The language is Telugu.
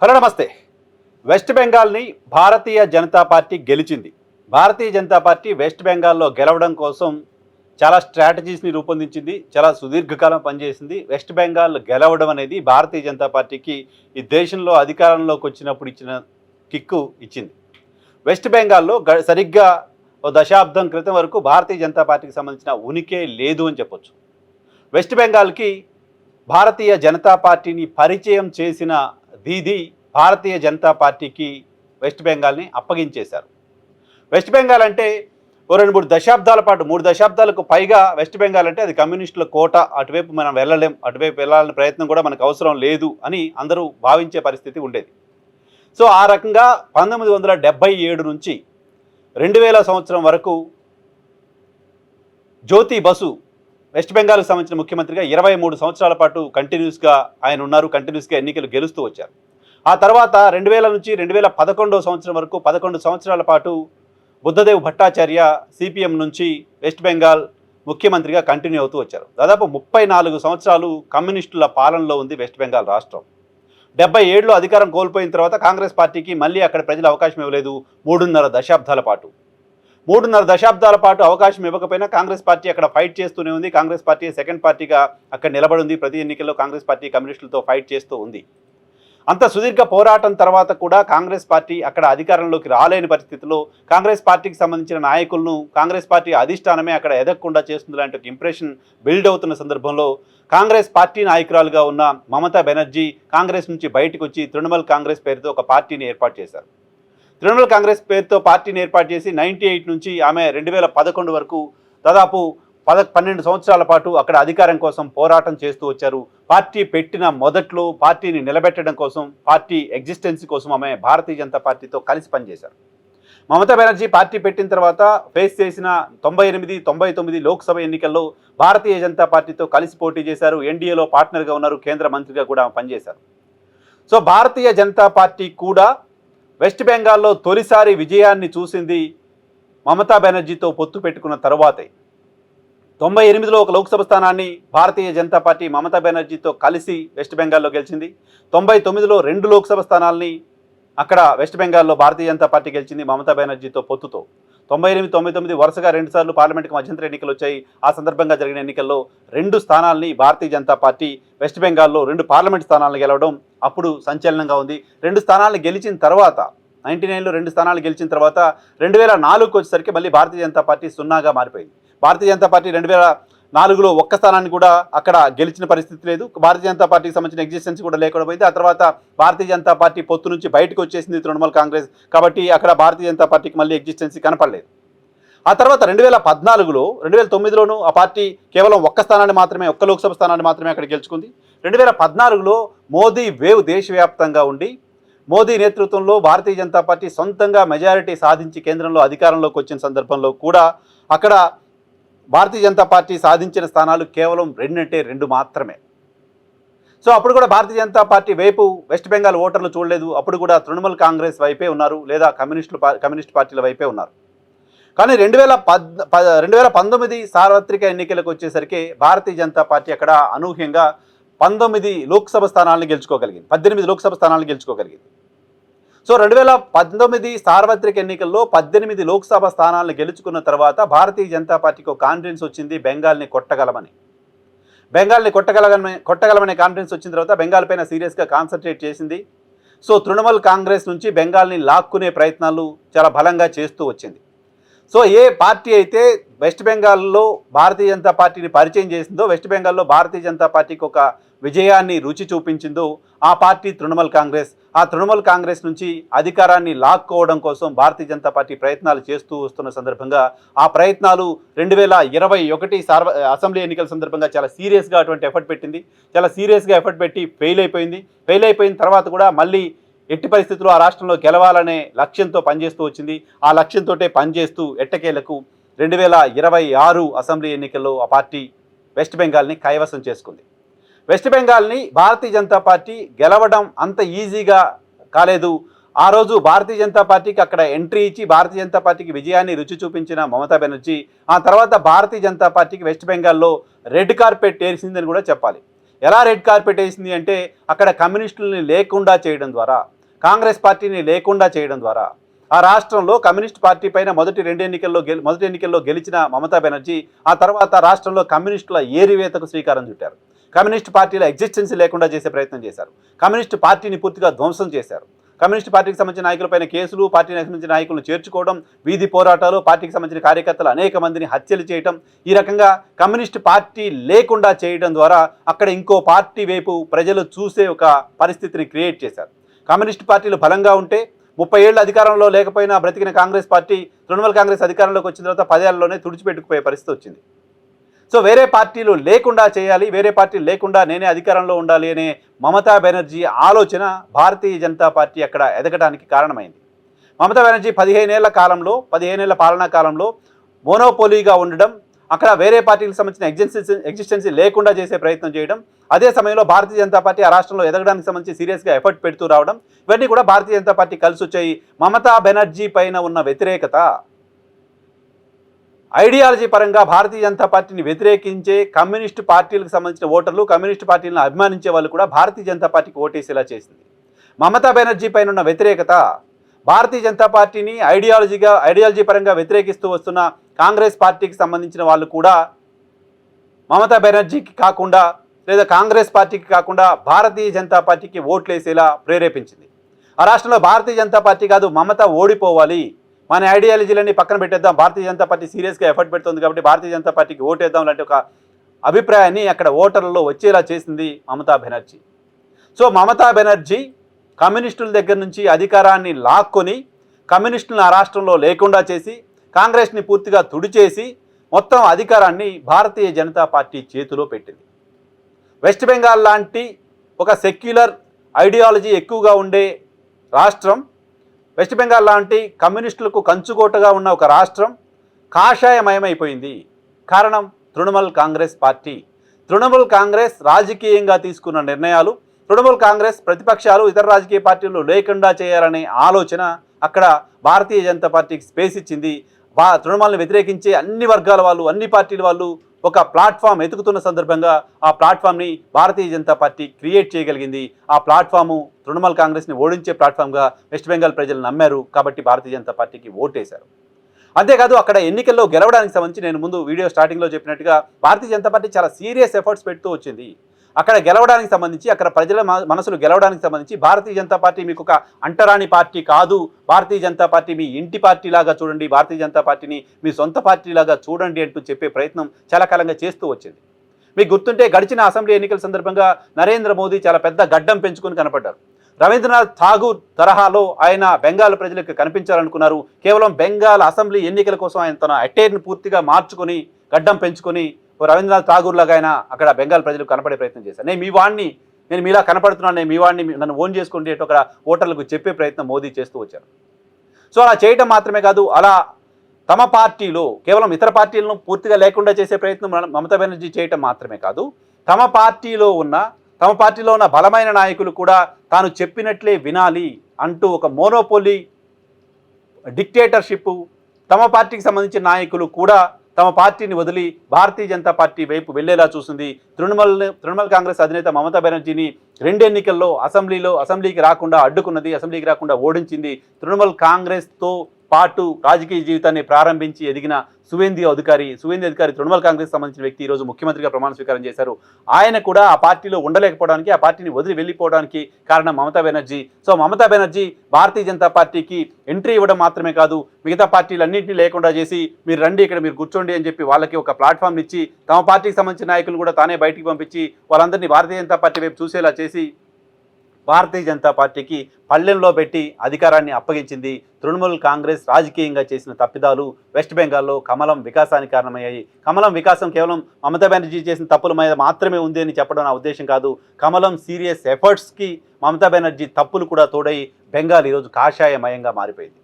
హలో నమస్తే. వెస్ట్ బెంగాల్ని భారతీయ జనతా పార్టీ గెలిచింది. భారతీయ జనతా పార్టీ వెస్ట్ బెంగాల్లో గెలవడం కోసం చాలా స్ట్రాటజీస్ని రూపొందించింది. చాలా సుదీర్ఘకాలం పనిచేసింది. వెస్ట్ బెంగాల్ గెలవడం అనేది భారతీయ జనతా పార్టీకి ఈ దేశంలో అధికారంలోకి వచ్చినప్పుడు ఇచ్చిన కిక్కు ఇచ్చింది. వెస్ట్ బెంగాల్లో సరిగ్గా ఓ దశాబ్దం క్రితం వరకు భారతీయ జనతా పార్టీకి సంబంధించిన ఉనికే లేదు అని చెప్పొచ్చు. వెస్ట్ బెంగాల్కి భారతీయ జనతా పార్టీని పరిచయం చేసిన దీది భారతీయ జనతా పార్టీకి వెస్ట్ బెంగాల్ని అప్పగించేశారు. వెస్ట్ బెంగాల్ అంటే ఓ 2-3 దశాబ్దాల పాటు 3 దశాబ్దాలకు పైగా వెస్ట్ బెంగాల్ అంటే అది కమ్యూనిస్టుల కోట, అటువైపు మనం వెళ్ళలేం, అటువైపు వెళ్ళాలనే ప్రయత్నం కూడా మనకు అవసరం లేదు అని అందరూ భావించే పరిస్థితి ఉండేది. సో ఆ రకంగా 1977 నుంచి 2000 సంవత్సరం వరకు జ్యోతి బసు వెస్ట్ బెంగాల్కి సంబంధించిన ముఖ్యమంత్రిగా 23 సంవత్సరాల పాటు కంటిన్యూస్గా ఆయన ఉన్నారు. కంటిన్యూస్గా ఎన్నికలు గెలుస్తూ వచ్చారు. ఆ తర్వాత 2000 నుంచి 2011 సంవత్సరం వరకు 11 సంవత్సరాల పాటు బుద్ధదేవ్ భట్టాచార్య సిపిఎం నుంచి వెస్ట్ బెంగాల్ ముఖ్యమంత్రిగా కంటిన్యూ అవుతూ వచ్చారు. దాదాపు 34 సంవత్సరాలు కమ్యూనిస్టుల పాలనలో ఉంది వెస్ట్ బెంగాల్ రాష్ట్రం. 77లో అధికారం కోల్పోయిన తర్వాత కాంగ్రెస్ పార్టీకి మళ్ళీ అక్కడ ప్రజలు అవకాశం ఇవ్వలేదు. 3.5 దశాబ్దాల పాటు అవకాశం ఇవ్వకపోయినా కాంగ్రెస్ పార్టీ అక్కడ ఫైట్ చేస్తూనే ఉంది. కాంగ్రెస్ పార్టీ సెకండ్ పార్టీగా అక్కడ నిలబడింది. ప్రతి ఎన్నికల్లో కాంగ్రెస్ పార్టీ కమ్యూనిస్టులతో ఫైట్ చేస్తూ ఉంది. అంత సుదీర్ఘ పోరాటం తర్వాత కూడా కాంగ్రెస్ పార్టీ అక్కడ అధికారంలోకి రాలేని పరిస్థితుల్లో కాంగ్రెస్ పార్టీకి సంబంధించిన నాయకులను కాంగ్రెస్ పార్టీ అధిష్టానమే అక్కడ ఎదగకుండా చేస్తుంది లాంటి ఒక ఇంప్రెషన్ బిల్డ్ అవుతున్న సందర్భంలో కాంగ్రెస్ పార్టీ నాయకురాలుగా ఉన్న మమతా బెనర్జీ కాంగ్రెస్ నుంచి బయటకు వచ్చి తృణమూల్ కాంగ్రెస్ పేరుతో ఒక పార్టీని ఏర్పాటు చేశారు. తృణమూల్ కాంగ్రెస్ పేరుతో పార్టీని ఏర్పాటు చేసి 98 నుంచి ఆమె 2011 వరకు దాదాపు 12 సంవత్సరాల పాటు అక్కడ అధికారం కోసం పోరాటం చేస్తూ వచ్చారు. పార్టీ పెట్టిన మొదట్లో పార్టీని నిలబెట్టడం కోసం, పార్టీ ఎగ్జిస్టెన్సీ కోసం ఆమె భారతీయ జనతా పార్టీతో కలిసి పనిచేశారు. మమతా బెనర్జీ పార్టీ పెట్టిన తర్వాత ఫేస్ చేసిన 98, 99 లోక్సభ ఎన్నికల్లో భారతీయ జనతా పార్టీతో కలిసి పోటీ చేశారు. ఎన్డీఏలో పార్ట్నర్గా ఉన్నారు. కేంద్ర మంత్రిగా కూడా పనిచేశారు. సో భారతీయ జనతా పార్టీ కూడా వెస్ట్ బెంగాల్లో తొలిసారి విజయాన్ని చూసింది మమతా బెనర్జీతో పొత్తు పెట్టుకున్న తరువాతే. 98లో ఒక లోక్సభ స్థానాన్ని భారతీయ జనతా పార్టీ మమతా బెనర్జీతో కలిసి వెస్ట్ బెంగాల్లో గెలిచింది. 99లో 2 లోక్సభ స్థానాల్ని అక్కడ వెస్ట్ బెంగాల్లో భారతీయ జనతా పార్టీ గెలిచింది మమతా బెనర్జీతో పొత్తుతో. 98, 99 వరుసగా 2 సార్లు పార్లమెంట్కి మధ్యంతర ఎన్నికలు వచ్చాయి. ఆ సందర్భంగా జరిగిన ఎన్నికల్లో 2 స్థానాల్ని భారతీయ జనతా పార్టీ వెస్ట్ బెంగాల్లో 2 పార్లమెంట్ స్థానాలను గెలవడం అప్పుడు సంచలనంగా ఉంది. 2 స్థానాలు గెలిచిన తర్వాత 99లో 2 స్థానాలు గెలిచిన తర్వాత 2004కు వచ్చేసరికి మళ్ళీ భారతీయ జనతా పార్టీ 0గా మారిపోయింది. భారతీయ జనతా పార్టీ 2004లో ఒక్క స్థానాన్ని కూడా అక్కడ గెలిచిన పరిస్థితి లేదు. భారతీయ జనతా పార్టీకి సంబంధించిన ఎగ్జిస్టెన్స్ కూడా లేకుండా పోయింది. ఆ తర్వాత భారతీయ జనతా పార్టీ పొత్తు నుంచి బయటకు వచ్చేసింది తృణమూల్ కాంగ్రెస్. కాబట్టి అక్కడ భారతీయ జనతా పార్టీకి మళ్ళీ ఎగ్జిస్టెన్స్ కనపడలేదు. ఆ తర్వాత 2014లో 2009లోనూ ఆ పార్టీ కేవలం ఒక్క స్థానాన్ని మాత్రమే, ఒక్క లోక్సభ స్థానాన్ని మాత్రమే అక్కడ గెలుచుకుంది. 2014లో మోదీ వేవ్ దేశవ్యాప్తంగా ఉండి మోదీ నేతృత్వంలో భారతీయ జనతా పార్టీ సొంతంగా మెజారిటీ సాధించి కేంద్రంలో అధికారంలోకి వచ్చిన సందర్భంలో కూడా అక్కడ భారతీయ జనతా పార్టీ సాధించిన స్థానాలు కేవలం 2 మాత్రమే. సో అప్పుడు కూడా భారతీయ జనతా పార్టీ వైపు వెస్ట్ బెంగాల్ ఓటర్లు చూడలేదు. అప్పుడు కూడా తృణమూల్ కాంగ్రెస్ వైపే ఉన్నారు, లేదా కమ్యూనిస్ట్ పార్టీల వైపే ఉన్నారు. కానీ 2019 సార్వత్రిక ఎన్నికలకు వచ్చేసరికి భారతీయ జనతా పార్టీ అక్కడ అనూహ్యంగా 19 లోక్సభ స్థానాలను గెలుచుకోగలిగింది, 18 లోక్సభ స్థానాలను గెలుచుకోగలిగింది. సో 2019 సార్వత్రిక ఎన్నికల్లో 18 లోక్సభ స్థానాలను గెలుచుకున్న తర్వాత భారతీయ జనతా పార్టీకి ఒక కాన్ఫిడెన్స్ వచ్చింది, బెంగాల్ని కొట్టగలమనే కాన్ఫిడెన్స్ వచ్చిన తర్వాత బెంగాల్ పైన సీరియస్గా కాన్సన్ట్రేట్ చేసింది. సో తృణమూల్ కాంగ్రెస్ నుంచి బెంగాల్ని లాక్కునే ప్రయత్నాలు చాలా బలంగా చేస్తూ వచ్చింది. సో ఏ పార్టీ అయితే వెస్ట్ బెంగాల్లో భారతీయ జనతా పార్టీని పరిచయం చేసిందో, వెస్ట్ బెంగాల్లో భారతీయ జనతా పార్టీకి ఒక విజయాన్ని రుచి చూపించిందో ఆ పార్టీ తృణమూల్ కాంగ్రెస్. ఆ తృణమూల్ కాంగ్రెస్ నుంచి అధికారాన్ని లాక్కోవడం కోసం భారతీయ జనతా పార్టీ ప్రయత్నాలు చేస్తూ వస్తున్న సందర్భంగా ఆ ప్రయత్నాలు 2021 అసెంబ్లీ ఎన్నికల సందర్భంగా చాలా సీరియస్గా అటువంటి ఎఫర్ట్ పెట్టింది. చాలా సీరియస్గా ఎఫర్ట్ పెట్టి ఫెయిల్ అయిపోయిన తర్వాత కూడా మళ్ళీ ఎట్టి పరిస్థితుల్లో ఆ రాష్ట్రంలో గెలవాలనే లక్ష్యంతో పనిచేస్తూ వచ్చింది. ఆ లక్ష్యంతో పనిచేస్తూ ఎట్టకేలకు 2026 అసెంబ్లీ ఎన్నికల్లో ఆ పార్టీ వెస్ట్ బెంగాల్ని కైవసం చేసుకుంది. వెస్ట్ బెంగాల్ని భారతీయ జనతా పార్టీ గెలవడం అంత ఈజీగా కాలేదు. ఆ రోజు భారతీయ జనతా పార్టీకి అక్కడ ఎంట్రీ ఇచ్చి భారతీయ జనతా పార్టీకి విజయాన్ని రుచి చూపించిన మమతా బెనర్జీ ఆ తర్వాత భారతీయ జనతా పార్టీకి వెస్ట్ బెంగాల్లో రెడ్ కార్పెట్ వేసిందని కూడా చెప్పాలి. ఎలా రెడ్ కార్పెట్ వేసింది అంటే అక్కడ కమ్యూనిస్టులని లేకుండా చేయడం ద్వారా, కాంగ్రెస్ పార్టీని లేకుండా చేయడం ద్వారా ఆ రాష్ట్రంలో కమ్యూనిస్ట్ పార్టీ పైన మొదటి ఎన్నికల్లో గెలిచిన మమతా బెనర్జీ ఆ తర్వాత రాష్ట్రంలో కమ్యూనిస్టుల ఏరివేతకు శ్రీకారం చుట్టారు. కమ్యూనిస్ట్ పార్టీల ఎగ్జిస్టెన్స్ లేకుండా చేసే ప్రయత్నం చేశారు. కమ్యూనిస్ట్ పార్టీని పూర్తిగా ధ్వంసం చేశారు. కమ్యూనిస్ట్ పార్టీకి సంబంధించిన నాయకులపైన కేసులు, పార్టీకి సంబంధించిన నాయకులను చేర్చుకోవడం, వీధి పోరాటాలు, పార్టీకి సంబంధించిన కార్యకర్తలు అనేక మందిని హత్యలు చేయడం, ఈ రకంగా కమ్యూనిస్ట్ పార్టీ లేకుండా చేయడం ద్వారా అక్కడ ఇంకో పార్టీ వైపు ప్రజలు చూసే ఒక పరిస్థితిని క్రియేట్ చేశారు. కమ్యూనిస్ట్ పార్టీలు బలంగా ఉంటే 30 ఏళ్ళు అధికారంలో లేకపోయినా బ్రతికిన కాంగ్రెస్ పార్టీ తృణమూల్ కాంగ్రెస్ అధికారంలోకి వచ్చిన తర్వాత 10 ఏళ్లలోనే తుడిచిపెట్టుకుపోయే పరిస్థితి వచ్చింది. సో వేరే పార్టీలు లేకుండా చేయాలి, వేరే పార్టీలు లేకుండా నేనే అధికారంలో ఉండాలి అనే మమతా బెనర్జీ ఆలోచన భారతీయ జనతా పార్టీ అక్కడ ఎదగడానికి కారణమైంది. మమతా బెనర్జీ 15 ఏళ్ల పాలనా కాలంలో మోనోపోలీగా ఉండడం, అక్కడ వేరే పార్టీలకు సంబంధించిన ఎగ్జిస్టెన్సీ లేకుండా చేసే ప్రయత్నం చేయడం, అదే సమయంలో భారతీయ జనతా పార్టీ ఆ రాష్ట్రంలో ఎదగడానికి సంబంధించి సీరియస్గా ఎఫర్ట్ పెడుతూ రావడం, ఇవన్నీ కూడా భారతీయ జనతా పార్టీ కలిసి వచ్చాయి. మమతా బెనర్జీ పైన ఉన్న వ్యతిరేకత, ఐడియాలజీ పరంగా భారతీయ జనతా పార్టీని వ్యతిరేకించే కమ్యూనిస్టు పార్టీలకు సంబంధించిన ఓటర్లు, కమ్యూనిస్టు పార్టీలను అభిమానించే వాళ్ళు కూడా భారతీయ జనతా పార్టీకి ఓటేసేలా చేసింది. మమతా బెనర్జీ పైన ఉన్న వ్యతిరేకత భారతీయ జనతా పార్టీని ఐడియాలజీ పరంగా వ్యతిరేకిస్తూ వస్తున్న కాంగ్రెస్ పార్టీకి సంబంధించిన వాళ్ళు కూడా మమతా బెనర్జీకి కాకుండా లేదా కాంగ్రెస్ పార్టీకి కాకుండా భారతీయ జనతా పార్టీకి ఓట్లేసేలా ప్రేరేపించింది. ఆ రాష్ట్రంలో భారతీయ జనతా పార్టీ కాదు, మమత ఓడిపోవాలి, మన ఐడియాలజీలన్నీ పక్కన పెట్టేద్దాం, భారతీయ జనతా పార్టీ సీరియస్గా ఎఫర్ట్ పెడుతుంది కాబట్టి భారతీయ జనతా పార్టీకి ఓటేద్దాం లాంటి ఒక అభిప్రాయాన్ని అక్కడ ఓటర్లలో వచ్చేలా చేసింది మమతా బెనర్జీ. సో మమతా బెనర్జీ కమ్యూనిస్టుల దగ్గర నుంచి అధికారాన్ని లాక్కొని కమ్యూనిస్టులను ఆ రాష్ట్రంలో లేకుండా చేసి కాంగ్రెస్ని పూర్తిగా తుడిచేసి మొత్తం అధికారాన్ని భారతీయ జనతా పార్టీ చేతిలో పెట్టింది. వెస్ట్ బెంగాల్ లాంటి ఒక సెక్యులర్ ఐడియాలజీ ఎక్కువగా ఉండే రాష్ట్రం, వెస్ట్ బెంగాల్ లాంటి కమ్యూనిస్టులకు కంచుకోటగా ఉన్న ఒక రాష్ట్రం కాషాయమయమైపోయింది. కారణం తృణమూల్ కాంగ్రెస్ పార్టీ. తృణమూల్ కాంగ్రెస్ రాజకీయంగా తీసుకున్న నిర్ణయాలు, తృణమూల్ కాంగ్రెస్ ప్రతిపక్షాలు ఇతర రాజకీయ పార్టీలు లేకుండా చేయాలనే ఆలోచన అక్కడ భారతీయ జనతా పార్టీకి స్పేస్ ఇచ్చింది. తృణమూల్ని వ్యతిరేకించే అన్ని వర్గాల వాళ్ళు, అన్ని పార్టీల వాళ్ళు ఒక ప్లాట్ఫామ్ ఎతుకుతున్న సందర్భంగా ఆ ప్లాట్ఫామ్ని భారతీయ జనతా పార్టీ క్రియేట్ చేయగలిగింది. ఆ ప్లాట్ఫాము తృణమూల్ కాంగ్రెస్ని ఓడించే ప్లాట్ఫామ్గా వెస్ట్ బెంగాల్ ప్రజలు నమ్మారు కాబట్టి భారతీయ జనతా పార్టీకి ఓటేశారు. అంతేకాదు అక్కడ ఎన్నికల్లో గెలవడానికి సంబంధించి నేను ముందు వీడియో స్టార్టింగ్లో చెప్పినట్టుగా భారతీయ జనతా పార్టీ చాలా సీరియస్ ఎఫర్ట్స్ పెడుతూ వచ్చింది. అక్కడ గెలవడానికి సంబంధించి, అక్కడ ప్రజల మనసులు గెలవడానికి సంబంధించి భారతీయ జనతా పార్టీ మీకు ఒక అంటరాని పార్టీ కాదు, భారతీయ జనతా పార్టీ మీ ఇంటి పార్టీలాగా చూడండి, భారతీయ జనతా పార్టీని మీ సొంత పార్టీలాగా చూడండి అంటూ చెప్పే ప్రయత్నం చాలా కాలంగా చేస్తూ వచ్చింది. మీకు గుర్తుంటే గడిచిన అసెంబ్లీ ఎన్నికల సందర్భంగా నరేంద్ర మోదీ చాలా పెద్ద గడ్డం పెంచుకొని కనపడ్డారు. రవీంద్రనాథ్ ఠాగూర్ తరహాలో ఆయన బెంగాల్ ప్రజలకు కనిపించాలనుకున్నారు. కేవలం బెంగాల్ అసెంబ్లీ ఎన్నికల కోసం ఆయన తన అటైర్ని పూర్తిగా మార్చుకొని గడ్డం పెంచుకొని రవీంద్రనాథ్ ఠాగూర్ లాగా ఆయన అక్కడ బెంగాల్ ప్రజలకు కనపడే ప్రయత్నం చేశారు. నేను మీలా కనపడుతున్నాను, నేను మీ వాడిని, నన్ను ఓన్ చేసుకోండి అంటూ అక్కడ ఓటర్లకు చెప్పే ప్రయత్నం మోదీ చేస్తూ వచ్చారు. సో అలా చేయటం మాత్రమే కాదు, అలా తమ పార్టీలో కేవలం ఇతర పార్టీలను పూర్తిగా లేకుండా చేసే ప్రయత్నం మమతా బెనర్జీ చేయటం మాత్రమే కాదు, తమ పార్టీలో ఉన్న బలమైన నాయకులు కూడా తాను చెప్పినట్లే వినాలి అంటూ ఒక మోనోపోలీ డిక్టేటర్షిప్, తమ పార్టీకి సంబంధించిన నాయకులు కూడా తమ పార్టీని వదిలి భారతీయ జనతా పార్టీ వైపు వెళ్లేలా చూసింది. తృణమూల్ కాంగ్రెస్ అధినేత మమతా బెనర్జీని 2 ఎన్నికల్లో అసెంబ్లీకి రాకుండా అడ్డుకున్నది, అసెంబ్లీకి రాకుండా ఓడించింది. తృణమూల్ కాంగ్రెస్తో పాటు రాజకీయ జీవితాన్ని ప్రారంభించి ఎదిగిన సువేందు అధికారి తృణమూల్ కాంగ్రెస్ సంబంధించిన వ్యక్తి ఈరోజు ముఖ్యమంత్రిగా ప్రమాణ స్వీకారం చేశారు. ఆయన కూడా ఆ పార్టీలో ఉండలేకపోవడానికి, ఆ పార్టీని వదిలి వెళ్ళిపోవడానికి కారణం మమతా బెనర్జీ. సో మమతా బెనర్జీ భారతీయ జనతా పార్టీకి ఎంట్రీ ఇవ్వడం మాత్రమే కాదు, మిగతా పార్టీలన్నింటినీ లేకుండా చేసి మీరు రండి, ఇక్కడ మీరు కూర్చోండి అని చెప్పి వాళ్ళకి ఒక ప్లాట్ఫామ్ ఇచ్చి తమ పార్టీకి సంబంధించిన నాయకులు కూడా తానే బయటికి పంపించి వాళ్ళందరినీ భారతీయ జనతా పార్టీ వైపు చూసేలా చేసి భారతీయ జనతా పార్టీకి పళ్ళెంలో పెట్టి అధికారాన్ని అప్పగించింది. తృణమూల్ కాంగ్రెస్ రాజకీయంగా చేసిన తప్పిదాలు వెస్ట్ బెంగాల్లో కమలం వికాసానికి కారణమయ్యాయి. కమలం వికాసం కేవలం మమతా బెనర్జీ చేసిన తప్పుల మీద మాత్రమే ఉంది అని చెప్పడం నా ఉద్దేశం కాదు. కమలం సీరియస్ ఎఫర్ట్స్కి మమతా బెనర్జీ తప్పులు కూడా తోడై బెంగాల్ ఈరోజు కాషాయమయంగా మారిపోయింది.